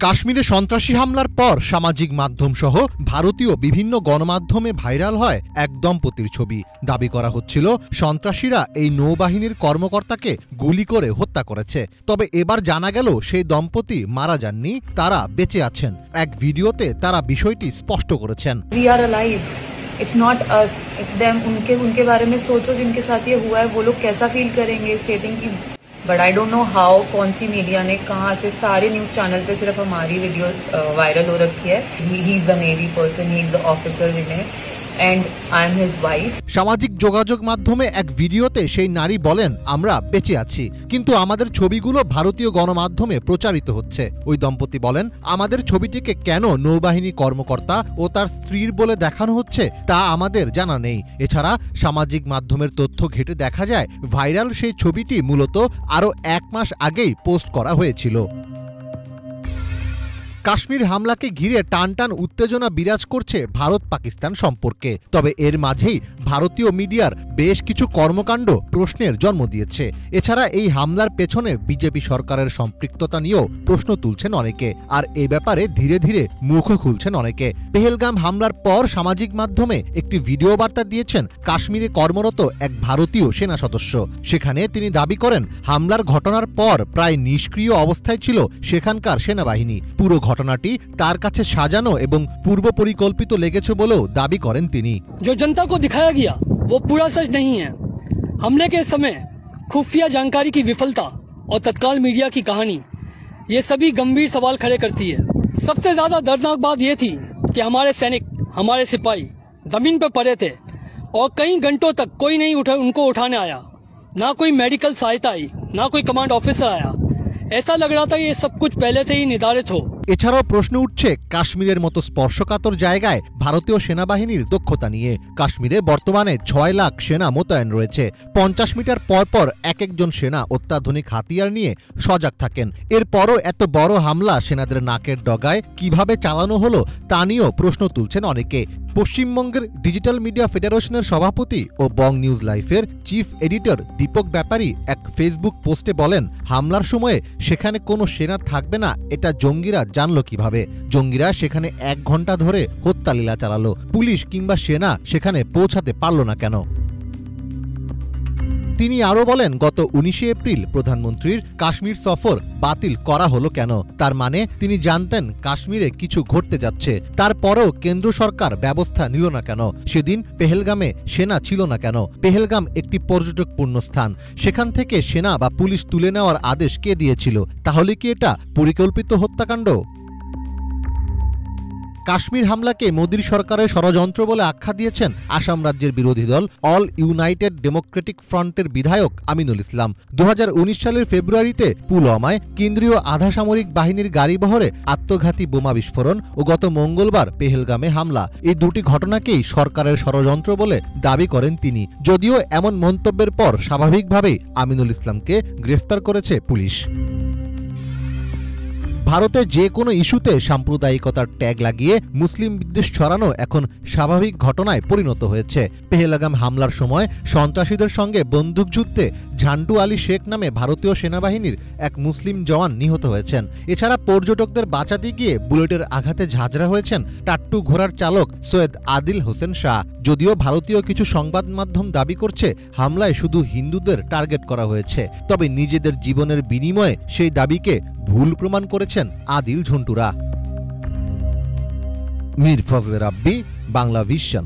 কাশ্মীরে সন্ত্রাসী হামলার পর সামাজিক মাধ্যম সহ ভারতীয় বিভিন্ন গণমাধ্যমে ভাইরাল হয় এক দম্পতির ছবি। দাবি করা হচ্ছিল সন্ত্রাসীরা এই নৌবাহিনীর কর্মকর্তাকে গুলি করে হত্যা করেছে। তবে এবার জানা গেল সেই দম্পতি মারা যাননি, তারা বেঁচে আছেন। এক ভিডিওতে তারা বিষয়টি স্পষ্ট করেছেন। It's not us, it's them. उनके बारे में सोचो जिनके साथ ये हुआ है, वो लोग कैसा फील करेंगे स्टेटिंग की। But I don't know how कौन सी मीडिया ने कहाँ से सारे न्यूज चैनल पे सिर्फ हमारी वीडियो वायरल हो रखी है। He is the navy person, he is the officer in it and I am his wife. সামাজিক যোগাযোগ মাধ্যমে এক ভিডিওতে সেই নারী বলেন, আমরা বেঁচে আছি, কিন্তু আমাদের ছবিগুলো ভারতীয় গণমাধ্যমে প্রচারিত হচ্ছে। ওই দম্পতি বলেন, আমাদের ছবিটিকে কেন নৌবাহিনী কর্মকর্তা ও তার স্ত্রীর বলে দেখানো হচ্ছে তা আমাদের জানা নেই। এছাড়া সামাজিক মাধ্যমের তথ্য ঘেঁটে দেখা যায় ভাইরাল সেই ছবিটি মূলত আরও 1 মাস আগেই পোস্ট করা হয়েছিল। কাশ্মীর হামলাকে ঘিরে টানটান উত্তেজনা বিরাজ করছে ভারত পাকিস্তান সম্পর্কে। তবে এর মাঝেই ভারতীয় মিডিয়ার বেশ কিছু কর্মকাণ্ড প্রশ্নের জন্ম দিয়েছে। এছাড়া এই হামলার পেছনে বিজেপি সরকারের সম্পৃক্ততা নিয়েও প্রশ্ন তুলছেন অনেকে, আর এ ব্যাপারে ধীরে ধীরে মুখও খুলছেন অনেকে। পেহেলগাম হামলার পর সামাজিক মাধ্যমে একটি ভিডিও বার্তা দিয়েছেন কাশ্মীরে কর্মরত এক ভারতীয় সেনা সদস্য। সেখানে তিনি দাবি করেন, হামলার ঘটনার পর প্রায় নিষ্ক্রিয় অবস্থায় ছিল সেখানকার সেনাবাহিনী। পুরো ঘটনাটি তার কাছে সাজানো এবং পূর্ব পরিকল্পিত লেগেছে বলেও দাবি করেন তিনি। जो जनता को दिखाया गया वो पूरा सच नहीं है। हमले के समय खुफिया जानकारी की विफलता और तत्काल मीडिया की कहानी ये सभी गंभीर सवाल खड़े करती है। सबसे ज्यादा दर्दनाक बात ये थी कि हमारे सैनिक, हमारे सिपाही जमीन पर पड़े थे और कई घंटों तक कोई नहीं उनको उठाने आया, ना कोई मेडिकल सहायता आई, ना कोई कमांड ऑफिसर आया। ऐसा लग रहा था ये सब कुछ पहले से ही निर्धारित हो। এছাড়াও প্রশ্ন উঠছে কাশ্মীরের মতো স্পর্শকাতর জায়গায় ভারতীয় সেনাবাহিনীর দক্ষতা নিয়ে। কাশ্মীরে বর্তমানে 6 লাখ সেনা মোতায়েন রয়েছে। 50 মিটার পর পর এক একজন সেনা অত্যাধুনিক হাতিয়ার নিয়ে সজাগ থাকেন। এরপরও এত বড় হামলা সেনাদের নাকের ডগায় কিভাবে চালানো হলো তা নিয়েও প্রশ্ন তুলছেন অনেকে। পশ্চিমবঙ্গের ডিজিটাল মিডিয়া ফেডারেশনের সভাপতি ও বং নিউজ লাইফের চিফ এডিটর দীপক ব্যাপারী এক ফেসবুক পোস্টে বলেন, হামলার সময়ে সেখানে কোনো সেনা থাকবে না এটা জঙ্গিরা জানলো কিভাবে? জঙ্গিরা সেখানে 1 ঘন্টা ধরে হত্যালীলা চালালো, পুলিশ কিংবা সেনা সেখানে পৌঁছাতে পারল না কেন? তিনি আরও বলেন, গত 19শে এপ্রিল প্রধানমন্ত্রীর কাশ্মীর সফর বাতিল করা হলো কেন? তার মানে তিনি জানতেন কাশ্মীরে কিছু ঘটতে যাচ্ছে। তারপরেও কেন্দ্র সরকার ব্যবস্থা নিল না কেন? সেদিন পেহেলগামে সেনা ছিল না কেন? পেহেলগাম একটি পর্যটকপূর্ণ স্থান, সেখান থেকে সেনা বা পুলিশ তুলে নেওয়ার আদেশ কে দিয়েছিল? তাহলে কি এটা পরিকল্পিত হত্যাকাণ্ড? কাশ্মীর হামলাকে মোদির সরকারের ষড়যন্ত্র বলে আখ্যা দিয়েছেন আসাম রাজ্যের বিরোধী দল অল ইউনাইটেড ডেমোক্রেটিক ফ্রন্টের বিধায়ক আমিনুল ইসলাম। 2019 সালের ফেব্রুয়ারিতে পুলওয়ামায় কেন্দ্রীয় আধা সামরিক বাহিনীর গাড়িবহরে আত্মঘাতী বোমা বিস্ফোরণ ও গত মঙ্গলবার পেহেলগামে হামলা, এই দুটি ঘটনাকেই সরকারের ষড়যন্ত্র বলে দাবি করেন তিনি। যদিও এমন মন্তব্যের পর স্বাভাবিকভাবেই আমিনুল ইসলামকে গ্রেফতার করেছে পুলিশ। ভারতে যে কোনো ইস্যুতে সাম্প্রদায়িকতার ট্যাগ লাগিয়ে মুসলিম বিদ্বেষ ছড়ানো এখন স্বাভাবিক ঘটনায় পরিণত হয়েছে। পেহেলগাম হামলার সময় সন্ত্রাসীদের সঙ্গে বন্দুকযুদ্ধে ঝান্টু আলী শেখ নামে ভারতীয় সেনাবাহিনীর এক মুসলিম জওয়ান নিহত হয়েছেন। এছাড়া পর্যটকদের বাঁচাতে গিয়ে বুলেটের আঘাতে ঝাঁঝরা হয়েছেন টাট্টু ঘোড়ার চালক সৈয়দ আদিল হোসেন শাহ। যদিও ভারতীয় কিছু সংবাদ মাধ্যম দাবি করছে হামলায় শুধু হিন্দুদের টার্গেট করা হয়েছে, তবে নিজেদের জীবনের বিনিময়ে সেই দাবিকে ভুল প্রমাণ করেছেন আদিল ঝন্টুরা। মীর ফজলে রাব্বি, বাংলা ভিশন।